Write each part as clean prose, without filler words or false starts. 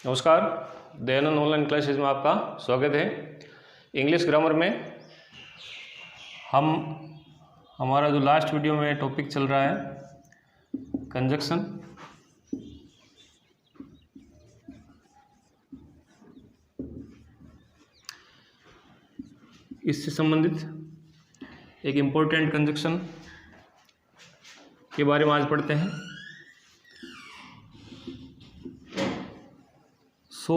नमस्कार, Dayanand online classes में आपका स्वागत है। इंग्लिश ग्रामर में हमारा जो लास्ट वीडियो में टॉपिक चल रहा है कंजक्शन। इससे संबंधित एक इम्पोर्टेंट कंजक्शन के बारे में आज पढ़ते हैं। सो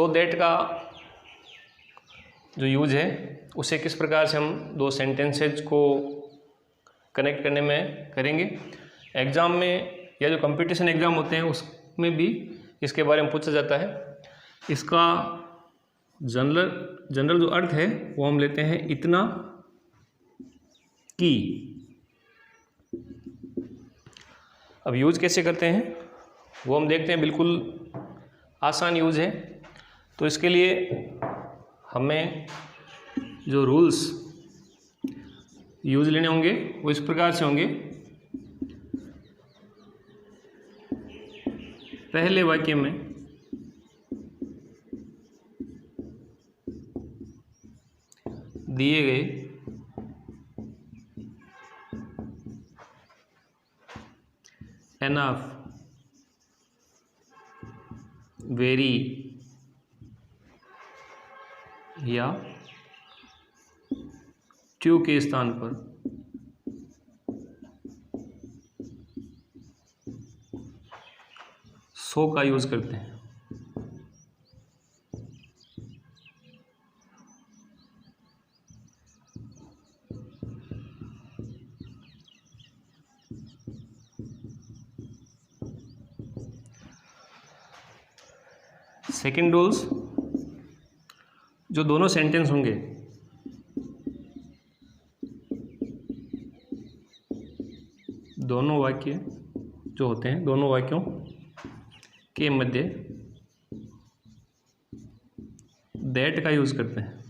दैट का जो यूज है उसे किस प्रकार से हम दो सेंटेंसेज को कनेक्ट करने में करेंगे। एग्ज़ाम में या जो कंपटीशन एग्ज़ाम होते हैं उसमें भी इसके बारे में पूछा जाता है। इसका जनरल जो अर्थ है वो हम लेते हैं इतना कि। अब यूज कैसे करते हैं वो हम देखते हैं। बिल्कुल आसान यूज है। तो इसके लिए हमें जो रूल्स यूज लेने होंगे वो इस प्रकार से होंगे। पहले वाक्य में दिए गए एनफ, वेरी या ट्यू के स्थान पर सो का यूज करते हैं। सेकेंड रूल्स, जो दोनों सेंटेंस होंगे दोनों वाक्य जो होते हैं दोनों वाक्यों के मध्य दैट का यूज करते हैं।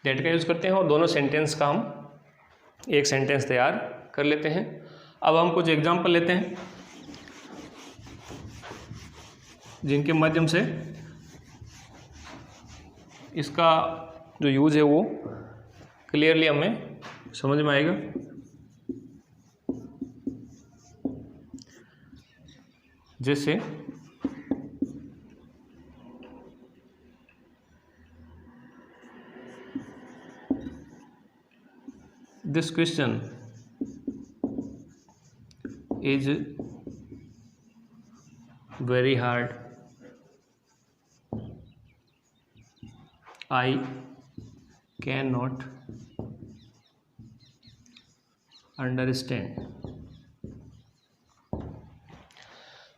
दैट का यूज करते हैं और दोनों सेंटेंस का हम एक सेंटेंस तैयार कर लेते हैं। अब हम कुछ एग्जाम्पल लेते हैं जिनके माध्यम से इसका जो यूज है वो क्लियरली हमें समझ में आएगा। जैसे this question is very hard, I cannot understand।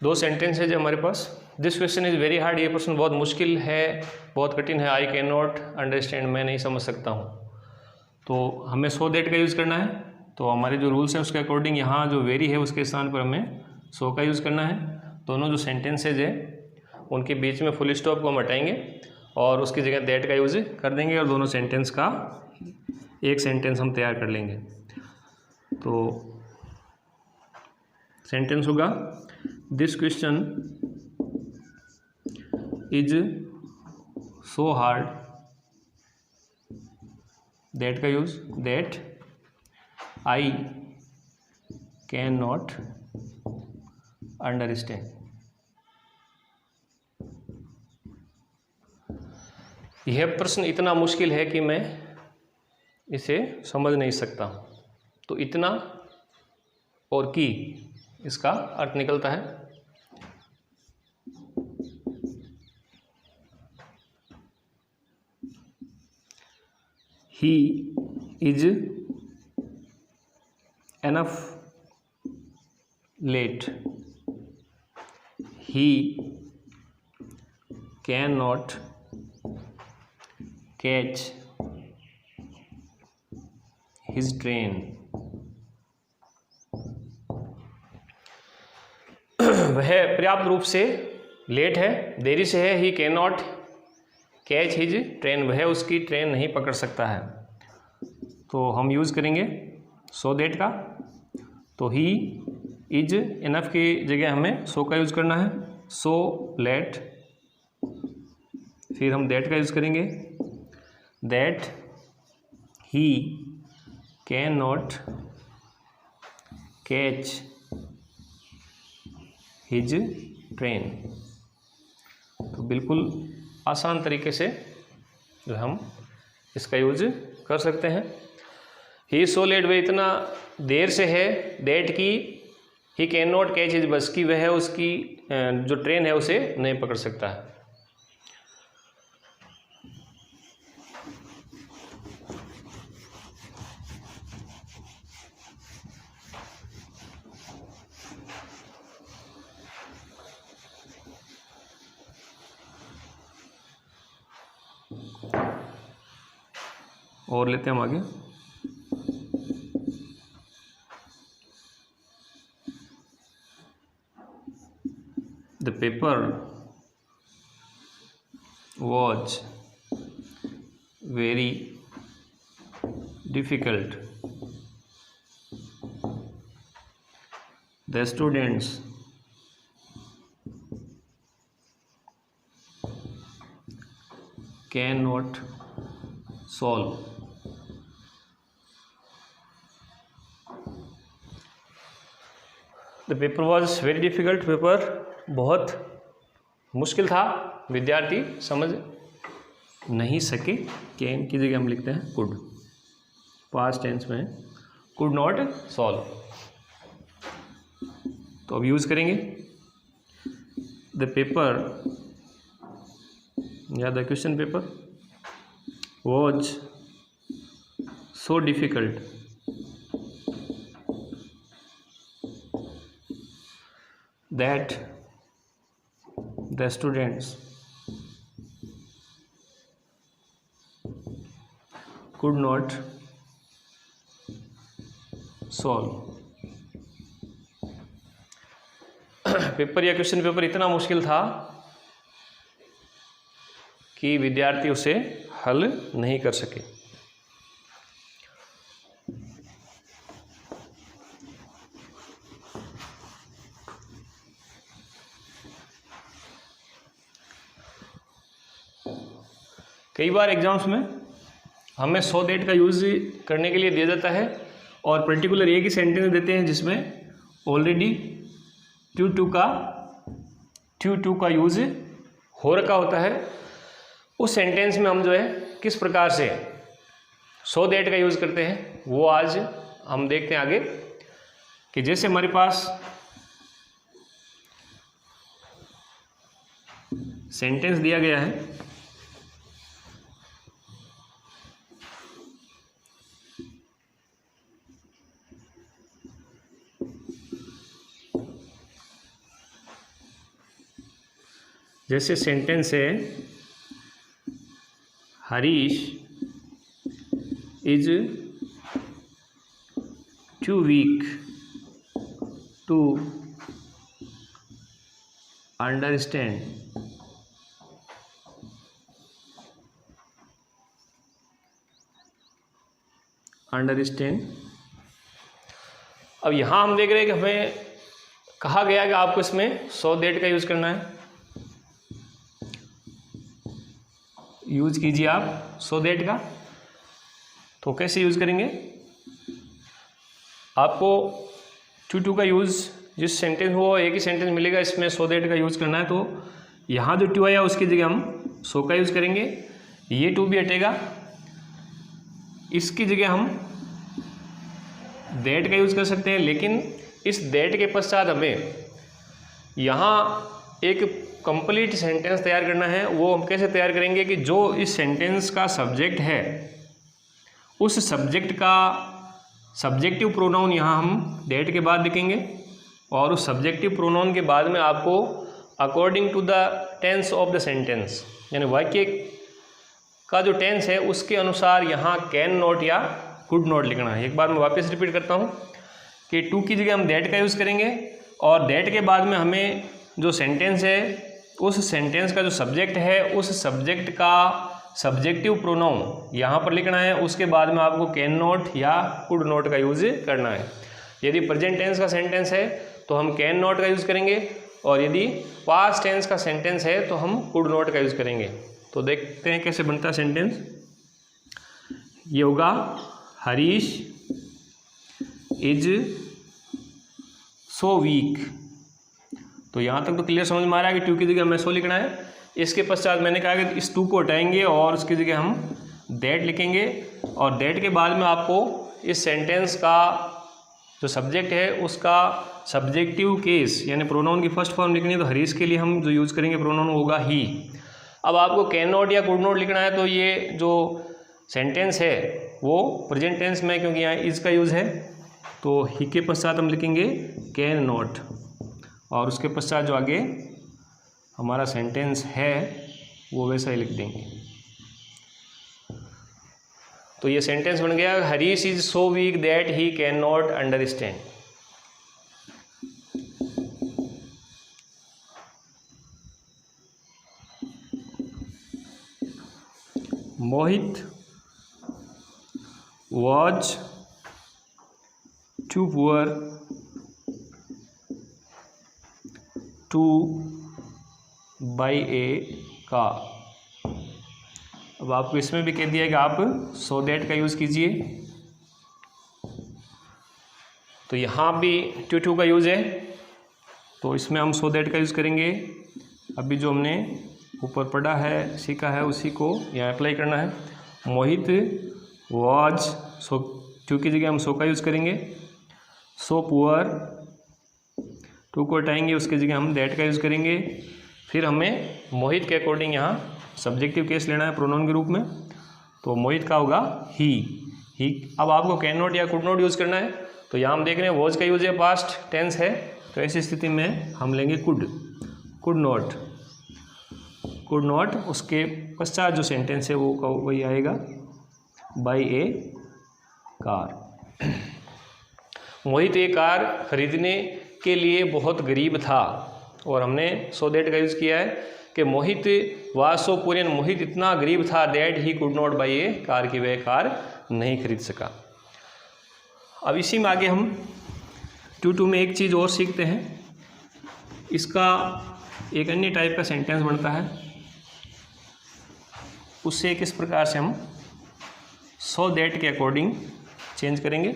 दो सेंटेंस है जो हमारे पास। This question is very hard, ये प्रश्न बहुत मुश्किल है, बहुत कठिन है। आई कैन नॉट अंडरस्टैंड, मैं नहीं समझ सकता हूँ। तो हमें सो दैट का यूज़ करना है। तो हमारे जो रूल्स हैं उसके अकॉर्डिंग यहाँ जो वेरी है उसके स्थान पर हमें सो का यूज़ करना है। दोनों जो सेंटेंसेज है उनके बीच में फुल स्टॉप को हम हटाएंगे और उसकी जगह दैट का यूज़ कर देंगे और दोनों सेंटेंस का एक सेंटेंस हम तैयार कर लेंगे। तो सेंटेंस होगा this question is so hard, that का use that I cannot understand. यह प्रश्न इतना मुश्किल है कि मैं इसे समझ नहीं सकता। तो इतना और की इसका अर्थ निकलता है ही is enough late, he can not catch his train. वह पर्याप्त रूप से लेट है, देरी से है। He can not catch his train, वह उसकी ट्रेन नहीं पकड़ सकता है। तो हम यूज़ करेंगे सो दैट का। तो ही इज इनफ की जगह हमें सो का यूज़ करना है, सो लेट। फिर हम दैट का यूज़ करेंगे, that he can not catch his train. तो बिल्कुल आसान तरीके से जो हम इसका यूज कर सकते हैं। ही सो लेट, वह इतना देर से है, दैट की ही कैन नॉट कैच हिज बस, की वह उसकी जो ट्रेन है उसे नहीं पकड़ सकता है। और लेते हैं हम आगे। The paper was very difficult. The students cannot solve. The paper was very difficult. Paper बहुत मुश्किल था, विद्यार्थी समझ नहीं सके। कैन की जगह हम लिखते हैं कुड, पास्ट टेंस में कुड नॉट सॉल्व। तो अब यूज़ करेंगे द पेपर या the question paper was so difficult that the students could not solve. Paper या क्वेश्चन पेपर इतना मुश्किल था कि विद्यार्थी उसे हल नहीं कर सके। कई बार एग्जाम्स में हमें सो दैट का यूज़ करने के लिए दिया जाता है और पर्टिकुलर एक ही सेंटेंस देते हैं जिसमें ऑलरेडी टू का यूज़ हो रखा होता है। उस सेंटेंस में हम जो है किस प्रकार से सो दैट का यूज़ करते हैं वो आज हम देखते हैं आगे। कि जैसे हमारे पास सेंटेंस दिया गया है, जैसे सेंटेंस है Harish is too weak to understand अब यहाँ हम देख रहे हैं कि हमें कहा गया कि आपको इसमें सो दैट का यूज़ करना है। यूज कीजिए आप सो दैट का। तो कैसे यूज़ करेंगे? आपको टू का यूज़ जिस सेंटेंस हो एक ही सेंटेंस मिलेगा, इसमें सो दैट का यूज़ करना है। तो यहाँ जो टू आया उसकी जगह हम सो का यूज़ करेंगे। ये टू भी हटेगा, इसकी जगह हम दैट का यूज़ कर सकते हैं। लेकिन इस दैट के पश्चात हमें यहाँ एक कंप्लीट सेंटेंस तैयार करना है। वो हम कैसे तैयार करेंगे कि जो इस सेंटेंस का सब्जेक्ट है उस सब्जेक्ट का सब्जेक्टिव प्रोनाउन यहाँ हम दैट के बाद लिखेंगे और उस सब्जेक्टिव प्रोनाउन के बाद में आपको according to the tense of the sentence, यानी वाक्य का जो टेंस है उसके अनुसार यहाँ कैन नॉट या कुड नॉट लिखना है। एक बार मैं वापस रिपीट करता हूँ कि टू की जगह हम दैट का यूज़ करेंगे और दैट के बाद में हमें जो सेंटेंस है उस सेंटेंस का जो सब्जेक्ट है उस सब्जेक्ट का सब्जेक्टिव प्रोनाउन यहाँ पर लिखना है, उसके बाद में आपको कैन नॉट या कुड नॉट का यूज़ करना है। यदि प्रेजेंट टेंस का सेंटेंस है तो हम कैन नॉट का यूज़ करेंगे, और यदि पास्ट टेंस का सेंटेंस है तो हम कुड नॉट का यूज़ करेंगे। तो देखते हैं कैसे बनता है सेंटेंस। ये होगा हरीश इज सो वीक। तो यहाँ तक तो क्लियर समझ में आ रहा है कि टू की जगह हमें सो लिखना है। इसके पश्चात मैंने कहा कि इस टू को हटाएंगे और उसकी जगह हम दैट लिखेंगे, और दैट के बाद में आपको इस सेंटेंस का जो सब्जेक्ट है उसका सब्जेक्टिव केस यानी प्रोनाउन की फर्स्ट फॉर्म लिखनी है। तो हरीश के लिए हम जो यूज़ करेंगे प्रोनाउन होगा ही। अब आपको कैन नॉट या कुड नॉट लिखना है तो ये जो सेंटेंस है वो प्रेजेंट टेंस में, क्योंकि यहाँ इज का यूज़ है, तो ही के पश्चात हम लिखेंगे कैन नॉट, और उसके पश्चात जो आगे हमारा सेंटेंस है वो वैसा ही लिख देंगे। तो ये सेंटेंस बन गया Harish is so weak that he can not understand. Mohit was too poor to buy a car। अब आपको इसमें भी कह दिया है कि आप सो दैट का यूज़ कीजिए। तो यहाँ भी टू का यूज़ है, तो इसमें हम सो दैट का यूज़ करेंगे। अभी जो हमने ऊपर पढ़ा है सीखा है उसी को यहाँ अप्लाई करना है। मोहित वाज सो, टू की जगह हम सो का यूज़ करेंगे। सो पुअर, टू को हटाएंगे उसकी जगह हम दैट का यूज़ करेंगे। फिर हमें मोहित के अकॉर्डिंग यहाँ सब्जेक्टिव केस लेना है प्रोनाउन के रूप में, तो मोहित का होगा ही। अब आपको कैन नॉट या कुड नॉट यूज़ करना है, तो यहाँ हम देख रहे हैं वॉज का यूज़ है, पास्ट टेंस है, तो ऐसी स्थिति में हम लेंगे कुड नॉट। उसके पश्चात जो सेंटेंस है वो वही आएगा बाई ए कार। मोहित एक कार खरीदने के लिए बहुत गरीब था, और हमने सो दैट का यूज़ किया है कि मोहित वाज सो पुअर, मोहित इतना गरीब था that he could not by A car, की वह कार नहीं खरीद सका। अब इसी में आगे हम टू में एक चीज़ और सीखते हैं। इसका एक अन्य टाइप का सेंटेंस बनता है, उससे किस प्रकार से हम सो दैट के अकॉर्डिंग चेंज करेंगे।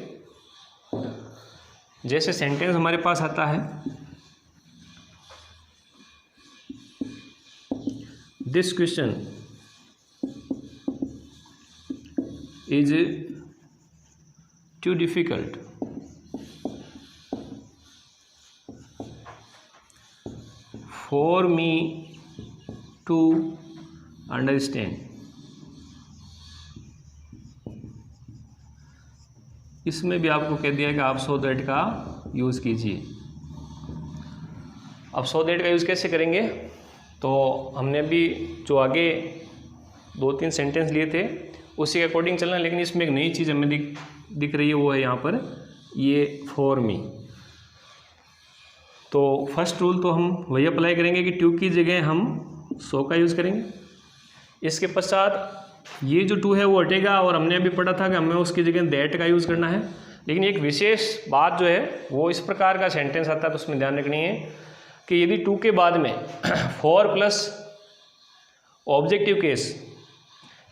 जैसे सेंटेंस हमारे पास आता है, this question is too difficult for me to understand. इसमें भी आपको कह दिया है कि आप सो दैट का यूज़ कीजिए। अब सो दैट का यूज़ कैसे करेंगे, तो हमने भी जो आगे 2-3 सेंटेंस लिए थे उसी के अकॉर्डिंग चलना है, लेकिन इसमें एक नई चीज़ हमें दिख रही है, वो है यहाँ पर ये फॉर मी। तो फर्स्ट रूल तो हम वही अप्लाई करेंगे कि टू की जगह हम सो का यूज़ करेंगे। इसके पश्चात ये जो टू है वो हटेगा, और हमने अभी पढ़ा था कि हमें उसकी जगह दैट का यूज़ करना है। लेकिन एक विशेष बात जो है वो इस प्रकार का सेंटेंस आता है, तो उसमें ध्यान रखनी है कि यदि टू के बाद में फॉर प्लस ऑब्जेक्टिव केस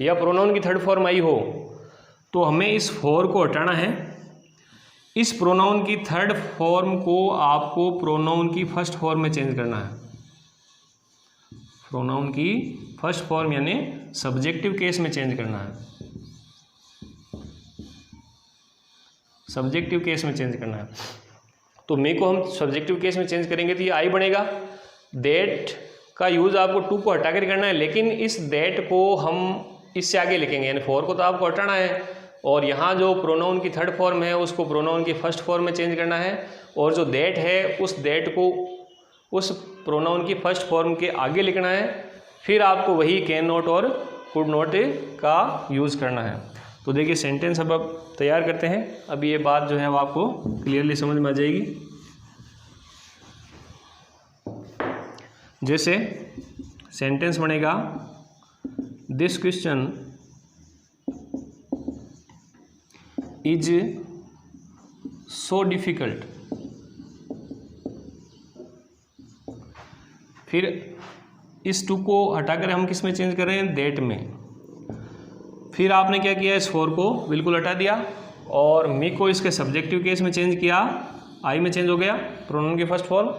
या प्रोनाउन की थर्ड फॉर्म आई हो, तो हमें इस फॉर को हटाना है। इस प्रोनाउन की थर्ड फॉर्म को आपको प्रोनाउन की फर्स्ट फॉर्म में चेंज करना है। प्रोनाउन की फर्स्ट फॉर्म यानी सब्जेक्टिव केस में चेंज करना है, सब्जेक्टिव केस में चेंज करना है। तो मे को हम सब्जेक्टिव केस में चेंज करेंगे तो ये आई बनेगा। दैट का यूज़ आपको टू को हटा कर करना है, लेकिन इस दैट को हम इससे आगे लिखेंगे, यानी फोर को तो आपको हटाना है, और यहाँ जो प्रोनाउन की थर्ड फॉर्म है उसको प्रोनाउन की फर्स्ट फॉर्म में चेंज करना है, और जो दैट है उस दैट को उस प्रोनाउन की फर्स्ट फॉर्म के आगे लिखना है। फिर आपको वही कैन नॉट और कुड नॉट का यूज़ करना है। तो देखिए सेंटेंस अब आप तैयार करते हैं। अब ये बात जो है वो आपको क्लियरली समझ में आ जाएगी। जैसे सेंटेंस बनेगा this question is so difficult. फिर इस टू को हटाकर हम किस में चेंज कर रहे हैं, दैट में। फिर आपने क्या किया, इस फॉर को बिल्कुल हटा दिया और मी को इसके सब्जेक्टिव केस में चेंज किया, आई में चेंज हो गया प्रोनाउन के फर्स्ट फॉर्म।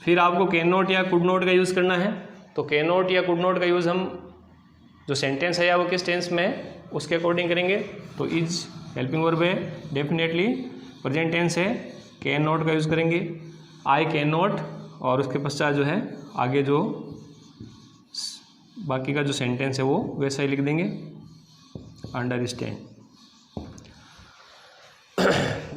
फिर आपको कैन नॉट या कुड नॉट का यूज़ करना है, तो कैन नॉट या कुड नॉट का यूज़ हम जो सेंटेंस है या वो किस टेंस में है उसके अकॉर्डिंग करेंगे। तो इज हेल्पिंग वर्ब है, डेफिनेटली प्रेजेंट टेंस है, कैन नॉट का यूज़ करेंगे, आई कैन नॉट, और उसके पश्चात जो है आगे जो बाकी का जो सेंटेंस है वो वैसा ही लिख देंगे, understand.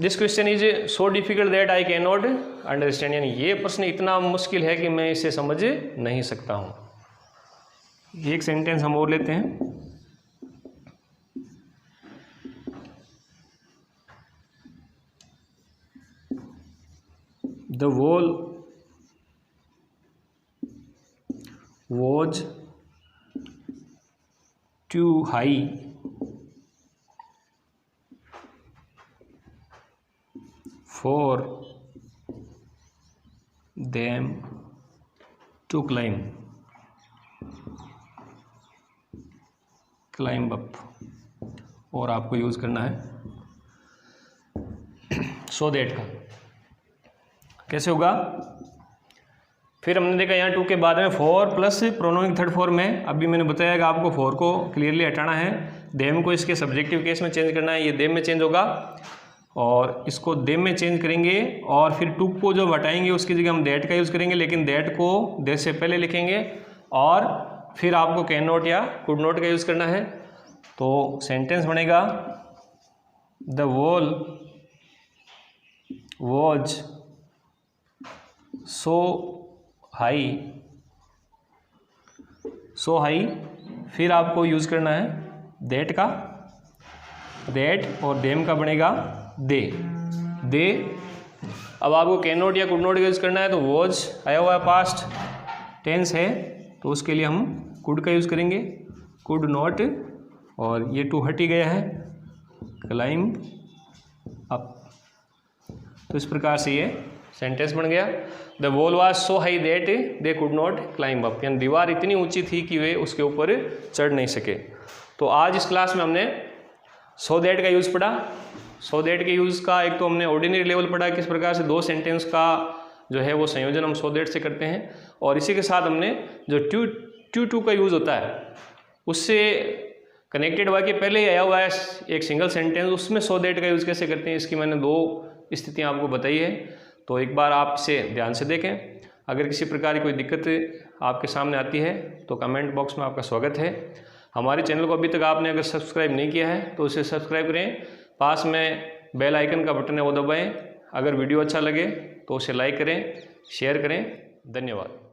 This question is so difficult that I cannot understand, यानी ये प्रश्न इतना मुश्किल है कि मैं इसे समझ नहीं सकता हूँ। एक सेंटेंस हम और लेते हैं। The wall was too high for them to climb up, और आपको यूज़ करना है सो दैट का। कैसे होगा, फिर हमने देखा यहाँ टू के बाद में four plus pronoun third form में। अभी मैंने बताया कि आपको फोर को क्लियरली हटाना है, देम को इसके सब्जेक्टिव केस में चेंज करना है, ये देम में चेंज होगा और इसको देम में चेंज करेंगे। और फिर टू को जब हटाएंगे उसकी जगह हम दैट का यूज़ करेंगे, लेकिन दैट को दैट से पहले लिखेंगे। और फिर आपको कैन नॉट या कुड नॉट का यूज़ करना है। तो सेंटेंस बनेगा the wall was so high, so high. फिर आपको यूज़ करना है दैट का, दैट, और देम का बनेगा दे। अब आपको कैन नॉट या कुड नॉट का यूज़ करना है, तो वॉज आया हुआ है, पास्ट टेंस है, तो उसके लिए हम कुड का यूज़ करेंगे, कुड नॉट, और ये टू हट ही गया है, क्लाइंब अप। तो इस प्रकार से ये सेंटेंस बन गया। The wall was so high that they could not climb up, यानी दीवार इतनी ऊंची थी कि वे उसके ऊपर चढ़ नहीं सके। तो आज इस क्लास में हमने सो दैट का यूज़ पढ़ा। सो दैट के यूज़ का एक तो हमने ऑर्डिनरी लेवल पढ़ा, किस प्रकार से दो सेंटेंस का जो है वो संयोजन हम सो दैट से करते हैं, और इसी के साथ हमने जो टू का यूज़ होता है उससे कनेक्टेड वाक्य पहले ही आया हुआ है एक सिंगल सेंटेंस, उसमें सो दैट का यूज़ कैसे करते हैं इसकी मैंने दो स्थितियाँ आपको बताई है। तो एक बार आप इसे ध्यान से देखें। अगर किसी प्रकार की कोई दिक्कत आपके सामने आती है तो कमेंट बॉक्स में आपका स्वागत है। हमारे चैनल को अभी तक आपने अगर सब्सक्राइब नहीं किया है तो उसे सब्सक्राइब करें, पास में बेल आइकन का बटन है वो दबाएं। अगर वीडियो अच्छा लगे तो उसे लाइक करें, शेयर करें। धन्यवाद।